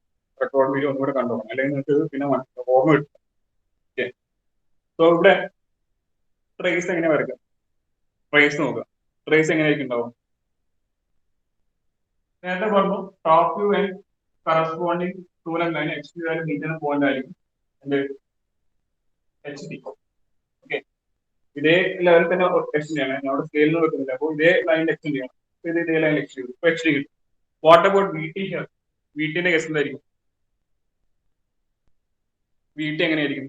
റെക്കോർഡ് വീഡിയോ ഒന്നുകൂടെ കണ്ടു നോക്കണം, അല്ലെങ്കിൽ നിങ്ങൾക്ക് പിന്നെ ഓർമ്മ കിട്ടും. ഓക്കെ, സോ ഇവിടെ ട്രേസ് എങ്ങനെ വരയ്ക്കാം? ട്രേസ് നോക്കുക. ട്രേസ് എങ്ങനെയായിരിക്കും ഉണ്ടാവും? നേരത്തെ പറഞ്ഞു top view and corresponding true length line X two ആയിട്ട് മീറ്റ് ചെയ്യുന്ന പോയിന്റ് ആയിരിക്കും എന്ത് എച്ച് ഡി. ഓക്കെ, ഇതേ ലെവലിൽ തന്നെ എക്സ്റ്റെൻഡ് ചെയ്യണം. ഞാൻ അവിടെ സ്കെയിലിൽ നിന്ന് വെക്കുന്നില്ല. അപ്പോൾ ഇതേ ലൈനിൽ എക്സ്റ്റെൻഡ് ചെയ്യണം. ഇതേ ലൈനിൽ എക്സ്റ്റെൻഡ് ചെയ്തു. ഇപ്പോൾ എച്ച് ഡി കിട്ടും. What about V T here? V ടിന്റെ കേസ് എന്തായിരിക്കും? വി ടി എങ്ങനെയായിരിക്കും?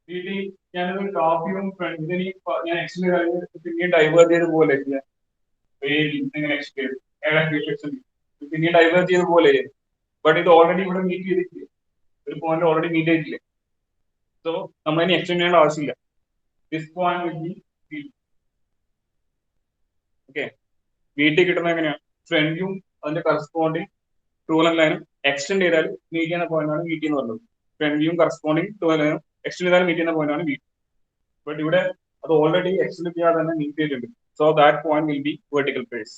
വി ടി ഞാനൊരു ടോപ്പ് വ്യൂവും ഇതിന് ഞാൻ എക്സ്റ്റെൻഡ് കഴിഞ്ഞ് പിന്നീട് ഡൈവേർട്ട് ചെയ്ത് പോലെ ഇങ്ങനെ എക്സ്റ്റെൻഡ് ചെയ്തു. പിന്നീട് ഡൈവേർട്ട് ചെയ്ത് പോലെ. ബട്ട് ഇത് ഓൾറെഡി ഇവിടെ മീറ്റ് ചെയ്തിട്ടില്ലേ? ഒരു പോയിന്റ് ഓൾറെഡി മീറ്റ് ചെയ്തിട്ടില്ലേ? സോ നമ്മൾ ഇനി എക്സ്റ്റെൻഡ് ചെയ്യേണ്ട ആവശ്യമില്ല. This point will be V. Okay, V T കിട്ടുന്നത് എങ്ങനെയാണ്? ഫ്രണ്ട് വ്യൂവും അതിന്റെ കറസ്പോണ്ടിങ് ടൂലൻ ലൈനും എക്സ്റ്റെൻഡ് ചെയ്താൽ മീറ്റ് ചെയ്യുന്ന പോയിന്റ് ആണ് വി ടി എന്ന് പറയുന്നത്. ഫ്രണ്ട് വ്യൂവും കറസ്പോണ്ടിങ് ടൂലൻ ലൈനും എക്സ്റ്റെൻഡ് ചെയ്താൽ മീറ്റ് ചെയ്യുന്ന പോയിന്റ് ആണ് വി ടി. ബട്ട് ഇവിടെ അത് ഓൾറെഡി എക്സ്റ്റെൻഡ് ചെയ്യാതെ തന്നെ മീറ്റ് ചെയ്തിട്ടുണ്ട്. So that point will be vertical face.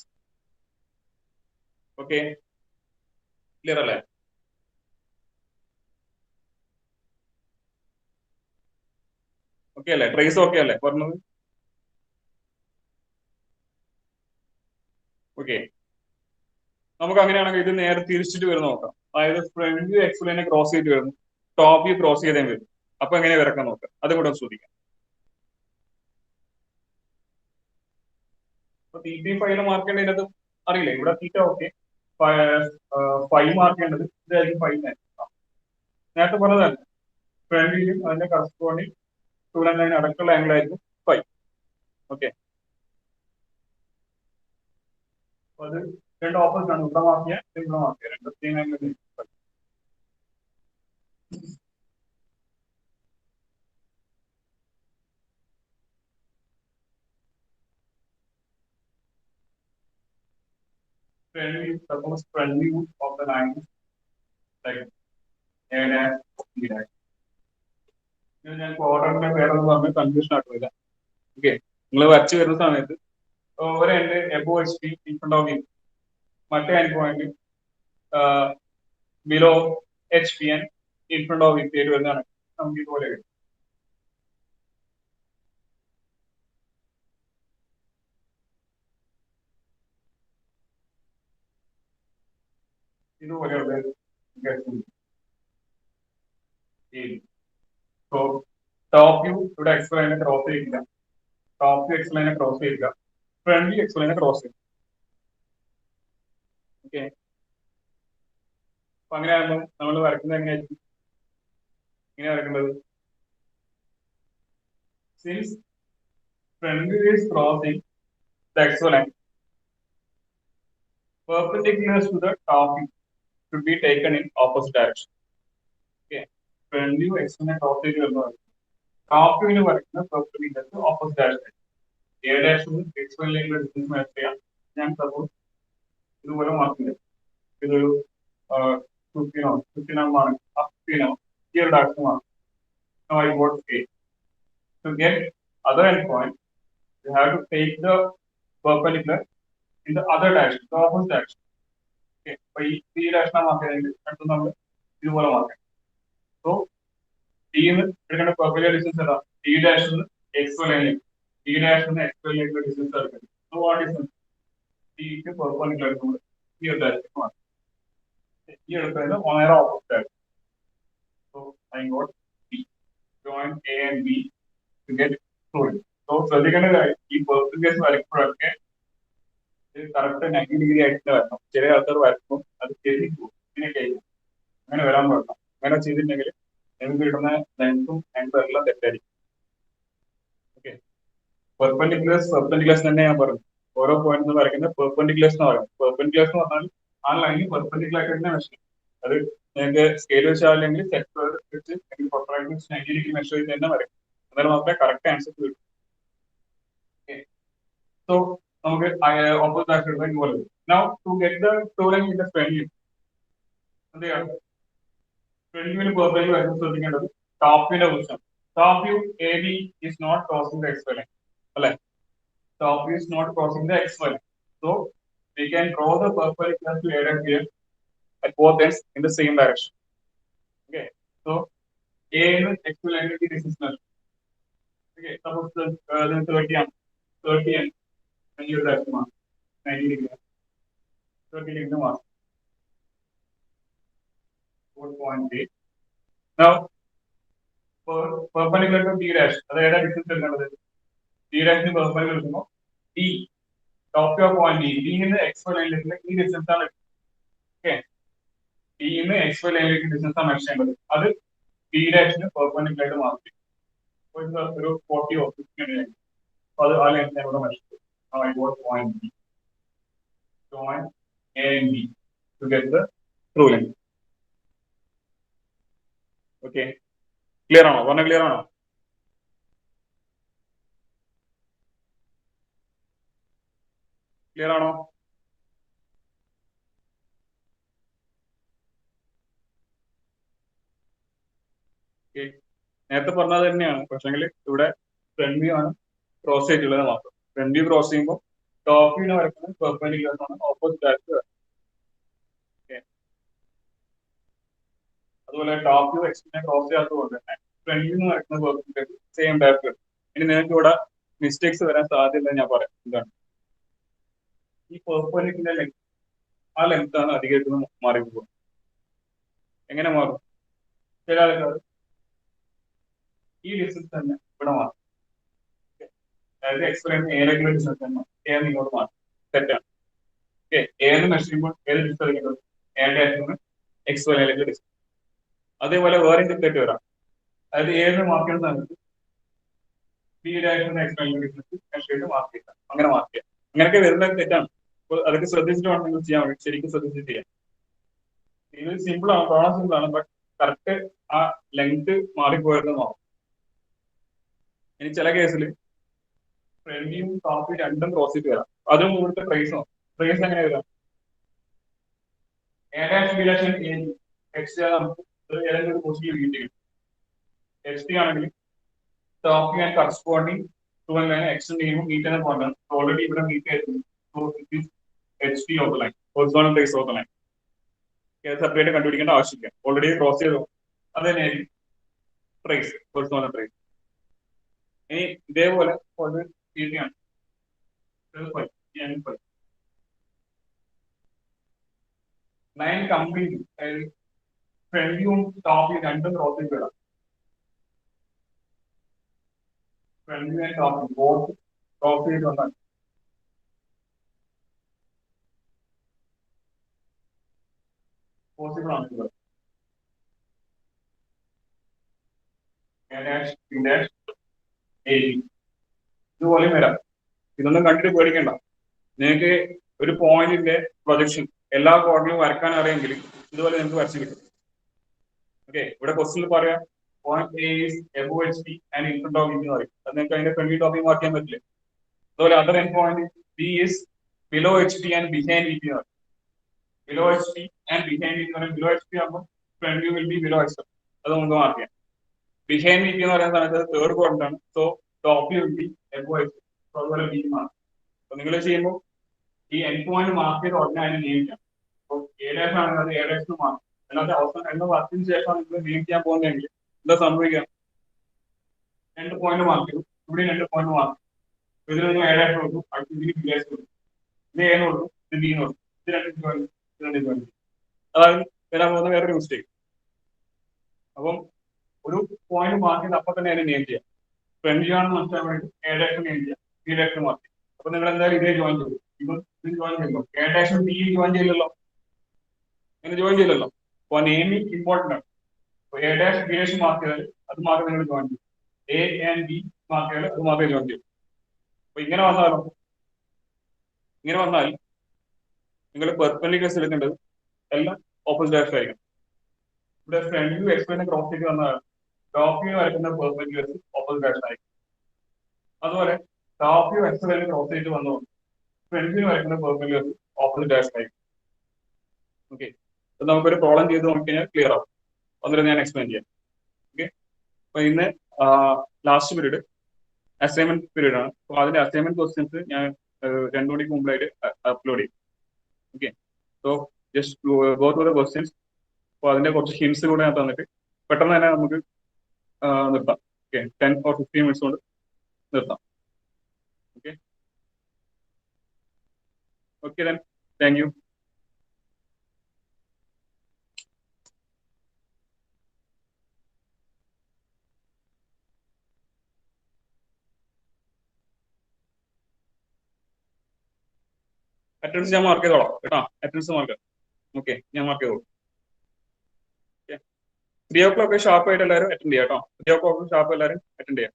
Okay, clear അല്ലേ? ഓക്കെ അല്ലേ? ട്രേസ് ഓക്കെ അല്ലേ പറഞ്ഞത്? ഓക്കെ, നമുക്ക് അങ്ങനെയാണെങ്കിൽ ഇത് നേരെ തിരിച്ചിട്ട് വരുന്ന നോക്കാം. അതായത് ഫ്രണ്ട് വ്യൂ എക്സ് ലൈനെ ക്രോസ് ചെയ്ത് വരുന്നു, ടോപ്പ് വ്യൂ ക്രോസ് ചെയ്തേ വരും. അപ്പൊ എങ്ങനെ വരക്കാൻ നോക്കാം, അതും കൂടെ ശ്രദ്ധിക്കാം. അപ്പൊ തീറ്റ ഫൈവ് മാർക്ക് ചെയ്യേണ്ടത് അറിയില്ലേ? ഇവിടെ തീറ്റ ഓക്കെ, ഫൈവ് മാർക്ക് ചെയ്യേണ്ടത് ഇതായിരിക്കും. ഫൈവ് നേരത്തെ പറഞ്ഞതല്ല, ഫ്രണ്ട് വ്യൂയും അതിന്റെ കറസ്പോണ്ടിങ് ടൂലൻ ലൈൻ അടക്കമുള്ള ആംഗിൾ ആയിരിക്കും ഫൈവ്. ഓക്കെ, അത് രണ്ട് ഓപ്പോസിറ്റ് ആണ്. ഇവിടെ മാർക്ക് ചെയ്യാൻ, ഇവിടെ മാർക്ക് ചെയ്യാൻ, രണ്ട് same angle. Front view, suppose front view of the line like A dash B dash. ഞാൻ ഓർഡറിന്റെ പേരൊന്നും പറഞ്ഞ് കൺഫ്യൂഷൻ ആക്കുന്നില്ല. ഓക്കെ, നിങ്ങൾ വരച്ച് വരുന്ന സമയത്ത് ഒരു end above H P in front of you, മറ്റേ end point below H P and in front of you പേര് വരുന്നതാണ് നമുക്ക് ഇതുപോലെ വരും. ഇതുപോലെയുള്ള ടോപ്പ് വ്യൂ ഇവിടെ എക്സ് ലൈനെ ക്രോസ് ചെയ്യില്ല, ടോപ്പ് വ്യൂ എക്സ് ലൈനെ ക്രോസ് ചെയ്യില്ല, ഫ്രണ്ട് വ്യൂ എക്സ് ലൈനെ ക്രോസ് ചെയ്യും. ഓക്കെ, അപ്പൊ അങ്ങനെ ആകുമ്പോൾ നമ്മൾ വരക്കുന്നത് എങ്ങനെയായിരിക്കും? ഇങ്ങനെ വരക്കേണ്ടത്, since front view is crossing the XY line, perpendicular to the top view should be taken in opposite direction. Okay, front view XY line cross ചെയ്ത് വരുന്നത് top view ന് വരയ്ക്കുന്ന perpendicular to opposite direction. A dash XY line distance match ചെയ്യാം. ഞാൻ suppose ഇതുപോലെ mark ചെയ്യാം. ഇതൊരു 15 ആണ്, 15 ഈ ഒരു ഡയറക്ഷൻ ആണ്. Now I got A. To get other end point, you have to take the perpendicular in the other direction, the opposite direction. Okay, so ഈ ഡയറക്ഷൻ മാർക്ക് ചെയ്തെങ്കിൽ അടുത്ത് നമ്മൾ ഇതുപോലെ മാർക്ക് ചെയ്യാം. സോ ഡിന്ന് എടുക്കേണ്ട പെർപെൻഡിക്കുലർ ഡിസ്റ്റൻസ് ഏതാ? D dash നിന്ന് X ലൈനിലേക്ക്, ഡി ഡാഷ് നിന്ന് എക്സ് ലൈനിലേക്ക് ഡിസ്റ്റൻസ് എടുക്കുന്നത്. So what distance? ഡിക്ക് പെർപെൻഡിക്കുലർ നമ്മൾ ഈ ഒരു ഡയറക്ഷൻ മാർക്ക് ഈ എടുക്കുന്നത് നേരെ ഓപ്പോസിറ്റ് ആയിരിക്കും. So I got B. Join A and B to get sorry. So ശ്രദ്ധിക്കേണ്ട കാര്യം, ഈ പെർപെൻഡിക്കുലർ വരയ്ക്കുമ്പോഴൊക്കെ കറക്റ്റ് 90 ഡിഗ്രി ആയിട്ട് വരണം. ചില ആൾക്കാർ വരയ്ക്കും അത് ചെരിഞ്ഞു ഇങ്ങനെയൊക്കെ ആയിരിക്കും. അങ്ങനെ വരാൻ പാടില്ല. അങ്ങനെ ചെയ്തിട്ടുണ്ടെങ്കിൽ നിങ്ങൾക്ക് കിട്ടുന്ന ലെങ്തും ആംഗിളും എല്ലാം തെറ്റായിരിക്കും. ഓക്കെ, പെർപെൻഡിക്കുലേഴ്സ് തന്നെ ഞാൻ പറഞ്ഞു. ഓരോ പോയിന്റ് വരയ്ക്കുന്നത് പെർപെൻഡിക്കുലേഴ്സ് എന്ന് പറയും. പെർപെൻഡിക്കുലേഴ്സ് എന്ന് പറഞ്ഞാൽ ആ ലൈനിൽ പെർപെൻഡിക്കുലർ ആയിട്ട് തന്നെ മെഷർ ചെയ്യും. അത് നിങ്ങൾക്ക് സ്കെയിൽ വെച്ചാൽ സെക്ടർ വെച്ച് 90 ഡിഗ്രി മെഷർ ചെയ്ത് തന്നെ വരയ്ക്കും. എന്നാലും മാത്രമേ കറക്റ്റ് ആൻസർ കിട്ടും. ഓക്കെ, സോ നമുക്ക് ഓപ്പോസിറ്റ് ആയിട്ട് ഇതുപോലെ. Now to get the true length in the front view എന്ത് ചെയ്യണം? ഫ്രണ്ട് വ്യൂവിന് പെർപെൻഡിക്കുലർ ആയിട്ട് ശ്രദ്ധിക്കേണ്ടത് ടോപ്പ് വ്യൂവിന്റെ position. Top view A B is not crossing the X Y line അല്ലെ? Top view is not crossing the X Y line. So we can draw the perpendicular to A and B at both ends in the same direction. Okay, so A is x y line की distance. Okay, suppose the 30 ആണ് 30 ആണ് ഈ ഒരു direction mark 90 degree 30 degree mark 4.8. Now perpendicular to d dash അത് ഏതാ distance വരുന്നത് d dash ന് perpendicular വരുമ്പോൾ d top of point d നിന്ന് xy ലൈനിലേക്ക് ഈ ഡിസ്റ്റൻസ് ആണ്. ഓക്കെ, d നിന്ന് xy ലൈനിലേക്ക് ഡിസ്റ്റൻസ് ആണ് മെഷർ ചെയ്യേണ്ടത്. അത് d dash ന് perpendicular ആയിട്ട് മാർക്ക് ചെയ്യും. ഒരു 40 or 50 ആണ്. അത് ആ ലെങ്ത് ഇവിടെ മെഷർ ചെയ്യും. Now I got point B. Join A and B to get the true length. Okay, clear ആണോ? പറഞ്ഞ ക്ലിയർ ആണോ? ക്ലിയർ ആണോ? നേരത്തെ പറഞ്ഞത് തന്നെയാണ്, പക്ഷെങ്കിൽ ഇവിടെ ഫ്രണ്ട് വ്യൂ ആണ് ക്രോസ് ചെയ്തിട്ടുള്ളത് മാത്രം. ഫ്രണ്ട് വ്യൂ ക്രോസ് ചെയ്യുമ്പോൾ ടോപ്പ് വ്യൂവിനെ വരയ്ക്കുന്നത് പെർപെൻഡിക്കുലർ ആണ്, ഓപ്പോസിറ്റ് ആയിട്ട്. അതുപോലെ ടോപ്പ് വ്യൂ എക്സിനെ ക്രോസ് ചെയ്യാത്തതുകൊണ്ട് തന്നെ ഫ്രണ്ട് വ്യൂ വരയ്ക്കുന്ന പെർപെൻഡിക്കുലർ സെയിം ഡയറക്ഷൻ. ഇനി നിങ്ങൾക്ക് ഇവിടെ മിസ്റ്റേക്സ് വരാൻ സാധ്യത ഞാൻ പറയാം. എന്താണ് ഈ പെർപെൻഡിക്കുലർ ലെങ്ത്, ആ ലെങ്ത് ആണ് അധികമായിട്ട് മാറിപ്പോകുന്നത്. എങ്ങനെ മാറും? ചില ആൾക്കാർ ഈ ഡിസ്റ്റൻസ് തന്നെ ഇവിടെ മാറും. അതായത് എക്സ്പ്ലെയിൻ ഏതെങ്കിലും ഡിസ്റ്റൻസ് തന്നെ ഏത് ഇങ്ങോട്ട് മാറും. തെറ്റാണ്. ഓക്കെ, ഏത് മെഷർ ചെയ്യുമ്പോൾ ഏത് ഡിസ്റ്റൻസ് എടുക്കുന്നത് ഏതായിരുന്നു എക്സ് ലൈനിലേക്ക് ഡിസ്റ്റൻസ്. അതേപോലെ വേറെ തെറ്റ് വരാം. അതായത് ഏത് മാർക്ക് ചെയ്യുന്ന സമയത്ത് B direction explain distance measure ചെയ്ത് മാർക്ക് ചെയ്യാം. അങ്ങനെ മാർക്ക് ചെയ്യാം. അങ്ങനെയൊക്കെ വരുന്നത് തെറ്റാണ്. അപ്പോൾ അതൊക്കെ ശ്രദ്ധിച്ചിട്ട് വേണം നിങ്ങൾ ചെയ്യാൻ വേണ്ടി. ശരിക്കും ശ്രദ്ധിച്ചിട്ട് ചെയ്യാം. ഇത് സിമ്പിൾ ആണ്, കാണാൻ സിമ്പിൾ ആണ്, ബട്ട് കറക്റ്റ് ആ ലെങ്ത് മാറിപ്പോയത് നോക്കാം. ഇനി ചില കേസിൽ ഫ്രണ്ടിയും ടോപ്പും രണ്ടും ക്രോസ് ചെയ്ത് വരാം. അതും ഇവിടുത്തെ പ്രൈസ് പ്രൈസ് എങ്ങനെ വരാം? എക്സ് നമുക്ക് ഏതെങ്കിലും ഒരു പോസിറ്റീവ് വീട്ട് കിട്ടും. എക്സ് ടി ആണെങ്കിൽ ടോപ്പ് ആൻഡ് കറസ്പോണ്ടിങ് ടു എൻ ലൈൻ എക്സ്റ്റെൻഡ് ചെയ്യുമ്പോൾ മീറ്റ് എന്ന പോയിന്റാണ്. ഓൾറെഡി ഇവിടെ മീറ്റ് ആയിരുന്നു. So it is H T of the line, horizontal trace of the line. Separate കണ്ടുപിടിക്കേണ്ട ആവശ്യമില്ല, ഓൾറെഡി ക്രോസ് ചെയ്തു. അത് തന്നെയായിരിക്കും പ്രൈസ്, ഹൊറിസോണ്ടൽ പ്രൈസ്. ഇനി ഇതേപോലെ ആണ് ലൈൻ കംപ്ലീറ്റ്, അതായത് ഫ്രണ്ട് വ്യൂവും ടോപ്പ് വ്യൂ രണ്ടും ക്രോസ് ചെയ്ത് വിടാം. Front view and top view both cross ചെയ്ത് വന്നാൽ പോസിബിൾ ആണ്. ഇതുപോലെ വരാം. ഇതൊന്നും കണ്ടിട്ട് പേടിക്കണ്ട. നിങ്ങൾക്ക് ഒരു പോയിന്റിന്റെ പ്രൊജക്ഷൻ എല്ലാ കോർഡിലും വരക്കാൻ അറിയെങ്കിൽ ഇതുപോലെ നിങ്ങൾക്ക് വരച്ചു കിട്ടും. ഓക്കെ, ഇവിടെ ക്വസ്റ്റ്യൻ പറയാം point A is above H T and in front of B എന്ന് പറയും. അത് നിങ്ങൾക്ക് അതിന്റെ ഫ്രണ്ട് ടോപ്പിംഗ് മാർക്ക് ചെയ്യാൻ പറ്റില്ല. അതുപോലെ other end point B is below H T and behind B എന്ന് പറയും. Below H T and behind B എന്ന് പറയും. ബിലോ എച്ച് ടി ആകുമ്പോൾ front view will be below H. അത് നമുക്ക് മാർക്ക് ചെയ്യാം. ബിഹൈൻഡ് ബി എന്ന് പറയുന്ന സമയത്ത് തേർഡ് ക്വാഡ്രന്റ് ആണ്. So top view will be above H. അതുപോലെ ബി മാർക്ക്. അപ്പൊ നിങ്ങൾ ചെയ്യുമ്പോൾ ഈ എൻഡ് പോയിന്റ് മാർക്ക് ചെയ്ത് ഉടനെ അതിനെ നിയമിക്കാം. അപ്പോൾ എ ഡാഷ് ആണെങ്കിൽ അത് എ ഡാഷ് മാർക്ക്. അല്ലാതെ അവസാനം എന്ന വർക്കിന് ശേഷം നിങ്ങൾ നിയമിക്കാൻ പോകുന്നതെങ്കിൽ എന്താ സംഭവിക്കാം? രണ്ട് പോയിന്റ് മാർക്ക് ചെയ്തു, ഇവിടെ രണ്ട് പോയിന്റ് മാർക്ക്. ഇതിൽ നിങ്ങൾ എ ഡാഷ് കൊടുക്കും, അടുത്ത ഇതിന് ബി ഡാഷ് കൊടുക്കും, ഇത് എ കൊടുക്കും, ഇത് ബി കൊടുക്കും, ഇത് രണ്ട് ജോയിൻ, ഇത് രണ്ട് ജോയിൻ. അതായത് വരാൻ പോകുന്ന വേറൊരു മിസ്റ്റേക്ക്. അപ്പം ഒരു പോയിന്റ് മാർക്ക് ചെയ്ത് അപ്പൊ തന്നെ അതിനെ നെയിം ചെയ്യാം. ഫ്രണ്ട് വ്യൂ ആണെന്ന് മനസ്സിലാൻ വേണ്ടി എ ഡാഷ് നെയിം ചെയ്യാം, ബി ഡാഷ് മാർക്ക് ചെയ്യാം. അപ്പൊ നിങ്ങൾ എന്തായാലും ഇതേ ജോയിൻ ചെയ്യും. ഇത് ജോയിൻ ചെയ്യുമല്ലോ, എ ഡാഷും ബി ജോയിൻ ചെയ്യില്ലല്ലോ, അങ്ങനെ ജോയിൻ ചെയ്യില്ലല്ലോ. അപ്പൊ നെയിമിങ് ഇമ്പോർട്ടന്റ് ആണ്. അപ്പൊ A dash B dash mark ചെയ്താൽ അത് മാത്രമേ നിങ്ങൾ ജോയിൻ ചെയ്യും. എ ആൻഡ് ബി മാർക്ക് ചെയ്താൽ അത് മാത്രമേ ജോയിൻ ചെയ്യും. അപ്പൊ ഇങ്ങനെ വന്നാലോ, ഇങ്ങനെ വന്നാൽ നിങ്ങൾ പെർപെൻഡിക്കുലർ എടുക്കേണ്ടത് എല്ലാം ഓപ്പോസിറ്റ് ഡയറക്ഷൻ ആയിരിക്കും. ഇവിടെ ഫ്രണ്ട് വ്യൂ എക്സ്പ്ലെയിൻ ക്രോസ് ചെയ്ത് വന്നാൽ ടോപ്പ് വ്യൂ വരയ്ക്കുന്ന പെർപെൻഡിക്കുലർ ഓപ്പോസിറ്റ് ഡയറക്ഷൻ ആയിരിക്കും. അതുപോലെ ടോപ്പ് വ്യൂ എക്സ്പ്ലെയിൻ ക്രോസ് ചെയ്ത് വന്നതുകൊണ്ട് ഫ്രണ്ട് വ്യൂ വരയ്ക്കുന്ന പെർപെൻഡിക്കുലർ ഓപ്പോസിറ്റ് ഡയറക്ഷൻ ആയിരിക്കും. ഓക്കെ, അപ്പൊ നമുക്കൊരു പ്രോബ്ലം ചെയ്ത് നോക്കിക്കഴിഞ്ഞാൽ ക്ലിയർ ആവും. അന്നേരം ഞാൻ എക്സ്പ്ലെയിൻ ചെയ്യാം. ഓക്കെ, അപ്പൊ ഇന്ന് ലാസ്റ്റ് പീരീഡ് അസൈൻമെന്റ് പീരീഡ് ആണ്. അപ്പൊ അതിന്റെ അസൈൻമെന്റ് ക്വസ്റ്റ്യൻസ് ഞാൻ 2 മണിക്ക് മുമ്പായിട്ട് അപ്ലോഡ് ചെയ്യും. Okay, so just go through the questions. അപ്പൊ അതിന്റെ കുറച്ച് ഹിൻസ് കൂടെ ഞാൻ തന്നിട്ട് പെട്ടെന്ന് തന്നെ നമുക്ക് നിർത്താം. ഓക്കെ, 10 or 15 മിനിറ്റ്സ് കൊണ്ട് നിർത്താം. Okay okay then thank you. Attendance ഞാൻ മാർക്ക് ചെയ്തോളാം കേട്ടോ. Attendance mark. ഓക്കെ ഞാൻ മാർക്ക് ചെയ്തോളൂ. 3 o'clock ഷാർപ്പ് ആയിട്ട് എല്ലാവരും അറ്റൻഡ് ചെയ്യാം കേട്ടോ. 3 o'clock ഷാർപ്പ് എല്ലാവരും അറ്റൻഡ് ചെയ്യാം.